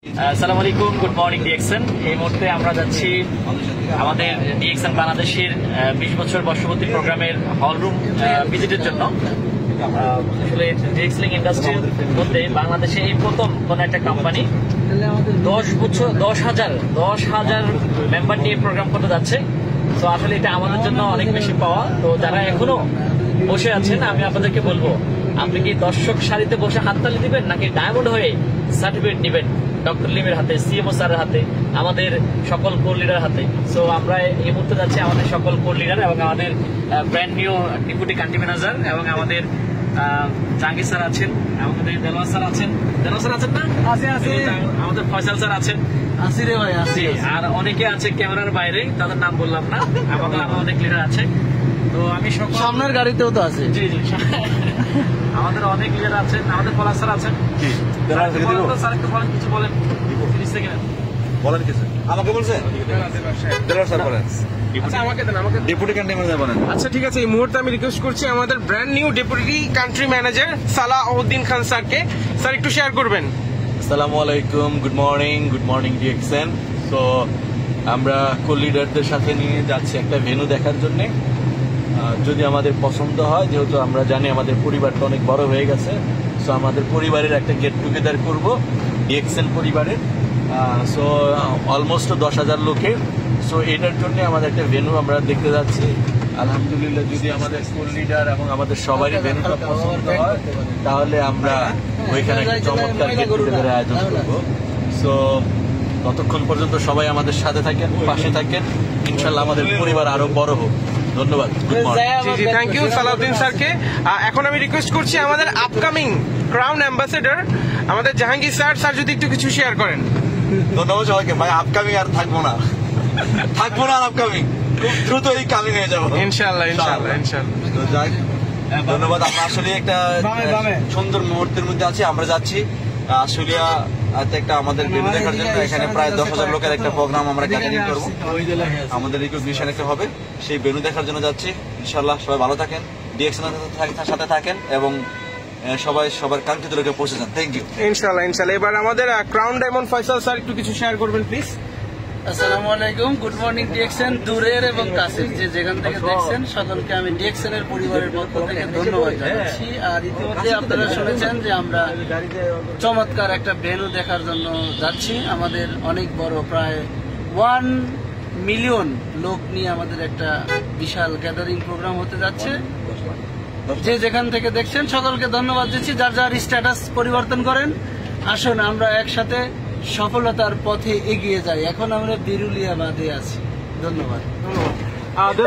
আসসালামু আলাইকুম, good morning DXN. এই মুহূর্তে আমরা যাচ্ছি আমাদের ডিএক্সএন বাংলাদেশের 20 বছর বর্ষপূর্তি প্রোগ্রামের হলরুম ভিজিটের জন্য। আসলে ডিএক্সলিং ইন্ডাস্ট্রির মধ্যে বাংলাদেশে এই প্রথম কোন একটা কোম্পানি 10,000 মেম্বার নিয়ে প্রোগ্রাম করতে যাচ্ছে। তো আসলে এটা আমাদের জন্য অনেক বেশি পাওয়া। তো যারা এখনো বসে আছেন, আমি আপনাদেরকে বলবো, আপনি কি দর্শক সারিতে বসে হাততালি দিবেন নাকি ডায়মন্ড হয়ে সার্টিফিকেট নেবেন ডক্টর লিমের হাতে, সিএমও স্যারের হাতে, আমাদের সকল কোর লিডার হাতে। সো আমরা এই মুহূর্তে যাচ্ছি আমাদের সকল কোর লিডার এবং আমাদের brand new deputy country manager এবং আমাদের জাহাঙ্গীর স্যার আছেন, আমাদের দেলোয়ার স্যার আছেন। দেলোয়ার স্যার আছেন না? আমাদের ফয়সাল স্যার আছেন। আর অনেকে আছে ক্যামেরার বাইরে, তাদের নাম বললাম না। আমাদের আরো অনেক লিডার আছে। তো আমি সামনের গাড়িতেও তো আছে। জি জি, আমাদের অনেক লিডার আছেন। আমাদের পলাশ স্যার আছেন। স্যার একটু বলেন, কিছু বলেন। 30 সেকেন্ড বলেন কিছু। আমাকে বলছেন? দেলোয়ার স্যার বলেন। ডেপুটি কান্ট্রি ম্যানেজার বলেন। আচ্ছা ঠিক আছে, এই মুহূর্তে আমি রিকোয়েস্ট করছি আমাদের brand new deputy country manager Salauddin Khan স্যারকে। স্যার একটু শেয়ার করবেন। আসসালামু আলাইকুম, গুড মর্নিং ডিএক্সএন। সো আমরা কো লিডারদের সাথে নিয়ে যাচ্ছি একটা ভেন্যু দেখার জন্য। যদি আমাদের পছন্দ হয়, যেহেতু আমরা জানি আমাদের পরিবারটা অনেক বড় হয়ে গেছে, সো আমাদের পরিবারের একটা গেট টুগেদার করবো ডিএক্সএন পরিবারের। সো অলমোস্ট 10,000 লোকের। সো এটার জন্য আমাদের একটা ভেন্যু আমরা দেখতে যাচ্ছি। আলহামদুলিল্লাহ, যদি আমাদের স্কুল লিডার এবং আমাদের সবারই ভেন্যুটা পছন্দ হয়, তাহলে আমরা ওইখানে একটা চমৎকার গেট টুগেদারের আয়োজন করবো। সো ততক্ষণ পর্যন্ত সবাই আমাদের সাথে থাকেন, পাশে থাকেন। ইনশাল্লাহ আমাদের পরিবার আরো বড় হোক। ধন্যবাদ। থ্যাংক ইউ সালাউদ্দিন স্যারকে। এখন আমি রিকোয়েস্ট করছি আমাদের আপকামিং ক্রাউন অ্যাম্বাসেডর আমাদের জাহাঙ্গীর স্যার যদি একটু কিছু শেয়ার করেন। ধন্যবাদ সবাইকে। ভাই আপকামিং আর থাকবো না আর আপকামিং, খুব দ্রুত এই কামিং হয়ে যাবো ইনশাল্লাহ। তো যাই, ধন্যবাদ। আমরা আসলে একটা সুন্দর মুহূর্তের মধ্যে আছি। আমরা যাচ্ছি আশুলিয়া একটা আমাদের ভেন্যু দেখার জন্য। এখানে প্রায় 10,000 লোকের একটা প্রোগ্রাম আমরা ক্যাটারিং করবো। আমাদের রিকগনিশন একটা হবে, সেই ভেন্যু দেখার জন্য যাচ্ছি। ইনশাল্লাহ সবাই ভালো থাকেন, ডিএক্সএন সাথে থাকেন এবং সবাই সবার কাঙ্ক্ষিত লোকে পৌঁছে যান। Thank you. ইনশাল্লাহ। এবার আমাদের ক্রাউন ডায়মন্ড ফয়সাল স্যার একটু কিছু শেয়ার করবেন প্লিজ। আসসালামু আলাইকুম, গুড মর্নিং ডিএক্সএন। দূরের এবং কাছের যে যেখান থেকে দেখছেন, সকলকে আমি ডিএক্সএন এর পরিবারের পক্ষ থেকে ধন্যবাদ জানাচ্ছি। আর ইতিমধ্যে আপনারা শুনেছেন যে আমরা চমৎকার একটা ভেন্যু দেখার জন্য যাচ্ছি। আমাদের অনেক বড়, প্রায় 1 মিলিয়ন লোক নিয়ে আমাদের একটা বিশাল গ্যাদারিং প্রোগ্রাম হতে যাচ্ছে। যে যেখান থেকে দেখছেন সকলকে ধন্যবাদ দিচ্ছি। যার যার স্ট্যাটাস পরিবর্তন করেন, আসুন আমরা একসাথে সফলতার পথে এগিয়ে যাই। এখন আমরা বিরুলিয়া বাদে আছি। ধন্যবাদ। আমাদের